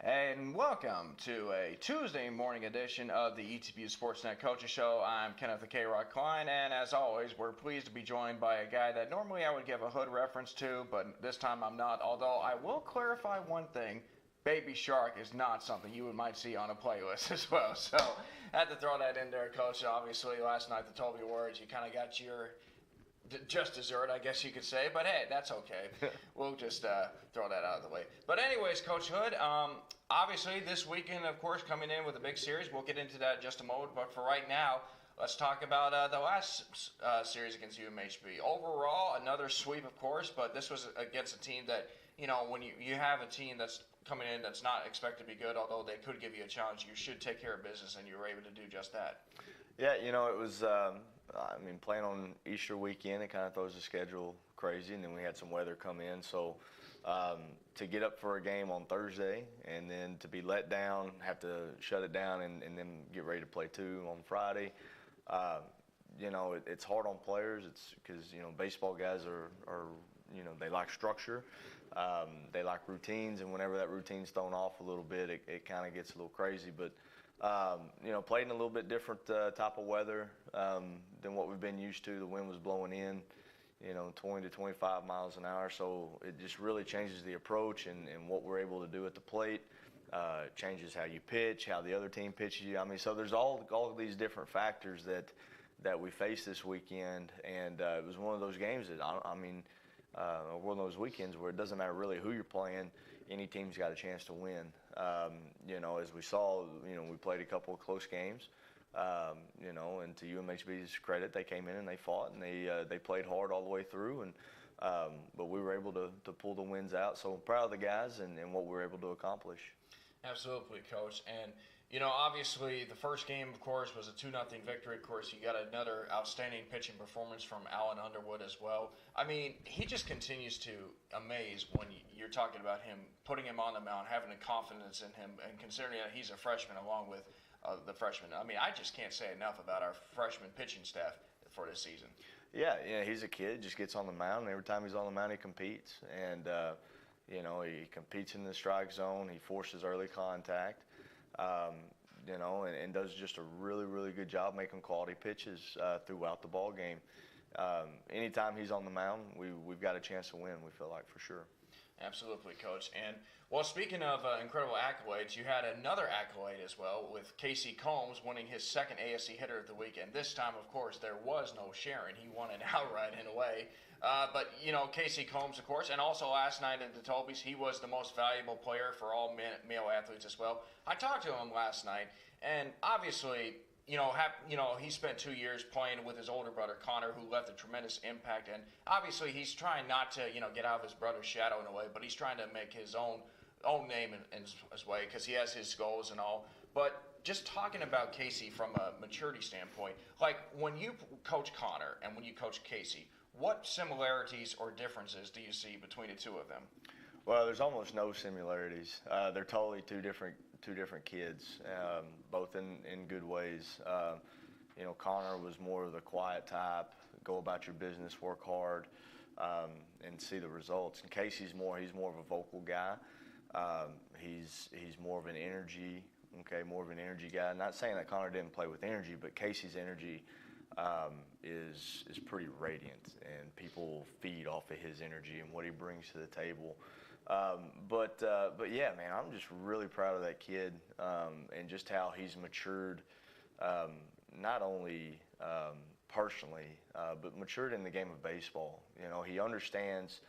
And welcome to a Tuesday morning edition of the ETBU Sportsnet Coaches Show. I'm Kenneth the K-Rock Klein, and as always, we're pleased to be joined by a guy that normally I would give a hood reference to, but this time I'm not, although I will clarify one thing. Baby Shark is not something you might see on a playlist as well. So I had to throw that in there, Coach. Obviously, last night, the Toby Words, you kind of got your just dessert, I guess you could say. But hey, that's okay. We'll just throw that out of the way. But anyways, Coach Hood, obviously this weekend, of course, coming in with a big series. We'll get into that in just a moment. But for right now, let's talk about the last series against UMHB. Overall, another sweep, of course, but this was against a team that, you know, when you have a team that's coming in that's not expected to be good, although they could give you a challenge, you should take care of business, and you were able to do just that. Yeah, you know, it was, playing on Easter weekend, it kind of throws the schedule crazy, and then we had some weather come in. So to get up for a game on Thursday and then to be let down, have to shut it down, and then get ready to play two on Friday, you know, it's hard on players. It's because, you know, baseball guys are you know, they like structure. They like routines, and whenever that routine's thrown off a little bit, it kind of gets a little crazy. But you know, played in a little bit different type of weather than what we've been used to. The wind was blowing in, you know, 20 to 25 miles an hour. So it just really changes the approach and what we're able to do at the plate. Changes how you pitch, how the other team pitches you. I mean, so there's all of these different factors that we faced this weekend. And it was one of those games that, one of those weekends where it doesn't matter really who you're playing. Any team's got a chance to win. You know, as we saw, you know, we played a couple of close games. You know, and to UMHB's credit, they came in and they fought, and they played hard all the way through. And but we were able to pull the wins out. So I'm proud of the guys and what we were able to accomplish. Absolutely, Coach. And, you know, obviously the first game, of course, was a 2-0 victory. Of course, you got another outstanding pitching performance from Alan Underwood as well. I mean, he just continues to amaze when you're talking about him, putting him on the mound, having the confidence in him, and considering that he's a freshman along with the freshmen. I mean, I just can't say enough about our freshman pitching staff for this season. Yeah, he's a kid, just gets on the mound, and every time he's on the mound, he competes. And, you know, he competes in the strike zone. He forces early contact, you know, and does just a really, really good job making quality pitches throughout the ball game. Anytime he's on the mound, we've got a chance to win, we feel like, for sure. Absolutely, Coach. And, well, speaking of incredible accolades, you had another accolade as well with Casey Combs winning his second ASC Hitter of the Week. And this time, of course, there was no sharing. He won it outright in a way. But, you know, Casey Combs, of course, and also last night at the Tobies, he was the most valuable player for all male athletes as well. I talked to him last night, and obviously, you know, he spent 2 years playing with his older brother, Connor, who left a tremendous impact. And obviously, he's trying not to, you know, get out of his brother's shadow in a way, but he's trying to make his own name in his way because he has his goals and all. But just talking about Casey from a maturity standpoint, like when you coach Connor and when you coach Casey, what similarities or differences do you see between the two of them? Well, there's almost no similarities. They're totally two different kids, both in good ways. You know, Connor was more of the quiet type, go about your business, work hard, and see the results. And Casey's more of a vocal guy. He's more of an energy, more of an energy guy. Not saying that Connor didn't play with energy, but Casey's energy is pretty radiant, and people feed off of his energy and what he brings to the table. But yeah, man, I'm just really proud of that kid and just how he's matured, not only personally, but matured in the game of baseball. You know, he understands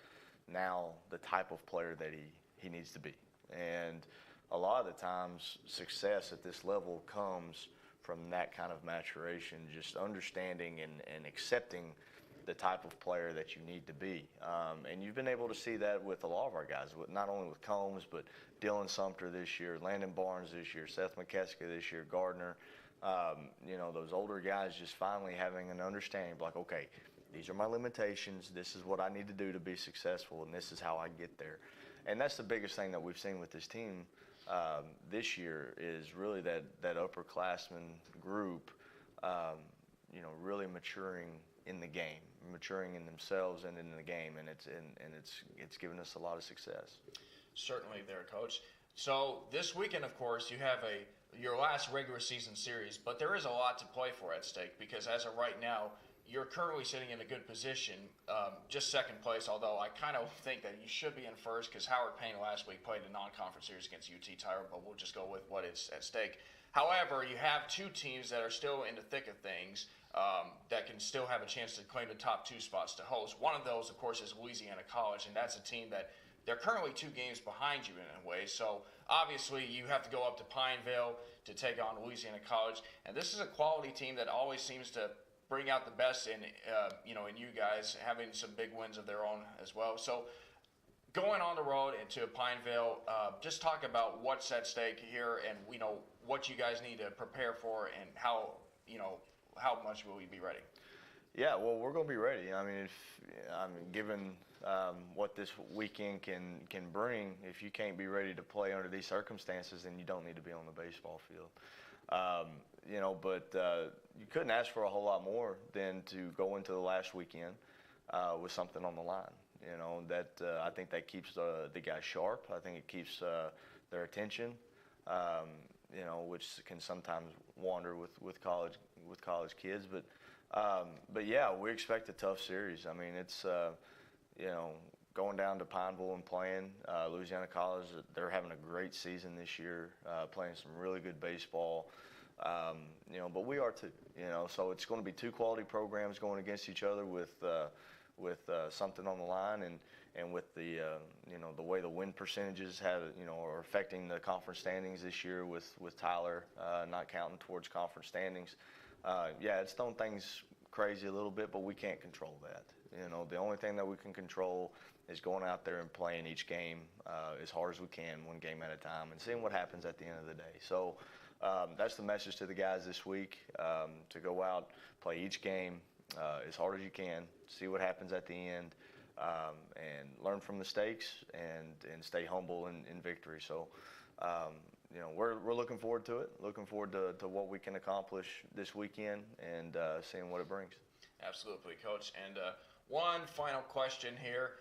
now the type of player that he needs to be. And a lot of the times, success at this level comes from that kind of maturation, just understanding and accepting the type of player that you need to be. And you've been able to see that with a lot of our guys, not only with Combs, but Dylan Sumter this year, Landon Barnes this year, Seth McKeska this year, Gardner. You know, those older guys just finally having an understanding, like, okay, these are my limitations, this is what I need to do to be successful, and this is how I get there. And that's the biggest thing that we've seen with this team this year is really that upperclassmen group, you know, really maturing in the game, maturing in themselves and in the game, and it's given us a lot of success. Certainly there, Coach. So this weekend, of course, you have your last regular season series, but there is a lot to play for at stake because as of right now, you're currently sitting in a good position, just second place, although I kind of think that you should be in first because Howard Payne last week played a non-conference series against UT Tyler, but we'll just go with what is at stake. However, you have two teams that are still in the thick of things that can still have a chance to claim the top two spots to host. One of those, of course, is Louisiana College, and that's a team that they're currently 2 games behind you in a way. So obviously you have to go up to Pineville to take on Louisiana College, and this is a quality team that always seems to bring out the best in in you guys, having some big wins of their own as well. So going on the road into Pineville, just talk about what's at stake here, and what you guys need to prepare for, and how much will we be ready? Yeah, well, we're going to be ready. Given what this weekend can bring, if you can't be ready to play under these circumstances, then you don't need to be on the baseball field. But you couldn't ask for a whole lot more than to go into the last weekend with something on the line. I think that keeps the guys sharp. I think it keeps their attention, which can sometimes wander with college kids. But yeah, we expect a tough series. I mean, it's going down to Pineville and playing Louisiana College. They're having a great season this year, playing some really good baseball. But we are too. So it's going to be 2 quality programs going against each other with something on the line, and with the the way the win percentages are affecting the conference standings this year with Tyler not counting towards conference standings. Yeah, it's thrown things crazy a little bit, but we can't control that. The only thing that we can control is going out there and playing each game as hard as we can, 1 game at a time, and seeing what happens at the end of the day. So that's the message to the guys this week, to go out, play each game as hard as you can, see what happens at the end, and learn from mistakes and stay humble in victory. So we're looking forward to it, looking forward to what we can accomplish this weekend, and seeing what it brings. Absolutely, Coach. And one final question here.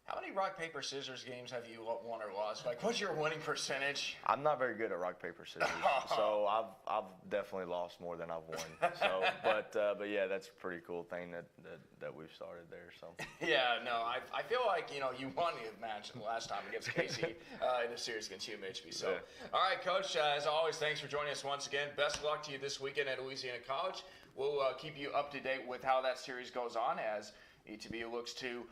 How many rock, paper, scissors games have you won or lost? Like, what's your winning percentage? I'm not very good at rock, paper, scissors, so I've definitely lost more than I've won. So, but yeah, that's a pretty cool thing that we've started there. So. Yeah, no, I feel like you won the match last time against Casey in the series against UMHB. So, yeah. All right, Coach. As always, thanks for joining us once again. Best of luck to you this weekend at Louisiana College. We'll keep you up to date with how that series goes on as ETBU looks to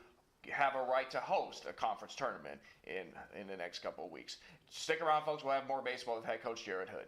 have a right to host a conference tournament in the next couple of weeks. Stick around, folks. We'll have more baseball with head coach Jared Hood.